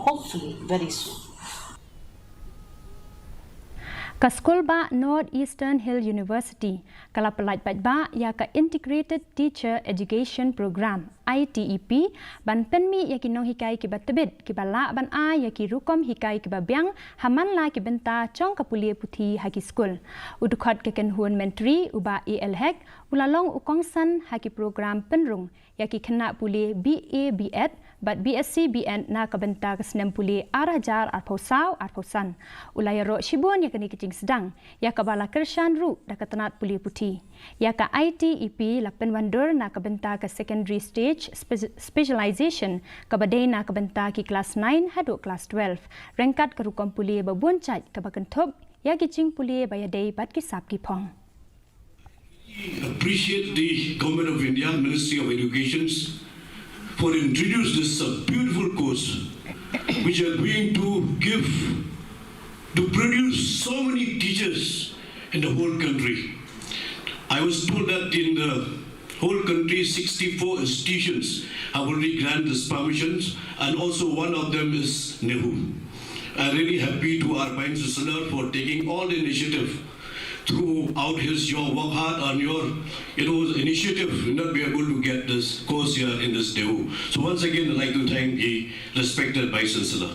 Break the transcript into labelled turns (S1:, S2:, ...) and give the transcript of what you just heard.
S1: hopefully very soon.
S2: Ka Skulbah Northeastern Hill University, kala Pyllait Paidbah ya ka Integrated Teacher Education Program ITEP ban penmi ya ki nong hikai ki batebit ki bala ban a ya ki rukom hikai ki babyang haman la ki benta chong ka pulie puthi haki school udukhat ke ken huan menteri uba AL hek ulalong ukongsan haki program penrung ya ki khana pulie BA BEd but BSc BN na ka benta ka snem pulie arajar arphosau arphosan ulaya ro shibon ya kani kicing sedang ya ka bala kershan ru da ka tanat pulie puthi ya ka ITEP lapen wandur na ka benta ka secondary stage specialization ka badai na ka benta ki class 9 hadu class 12 rengkat ka rukom pulie babun chat ka bakentop ya kicing pulie bayadai bat ki sap ki phong.
S3: Appreciate the Government of India, Ministry of Education, for introducing this beautiful course, which are going to produce so many teachers in the whole country. I was told that in the whole country, 64 institutions have already granted this permissions, and also one of them is Nehu. I'm really happy to our Prime Minister for taking all the initiative throughout your work hard on your initiative not be able to get this course here in this Nehu. So once again, I'd like to thank the respected Vice Chancellor.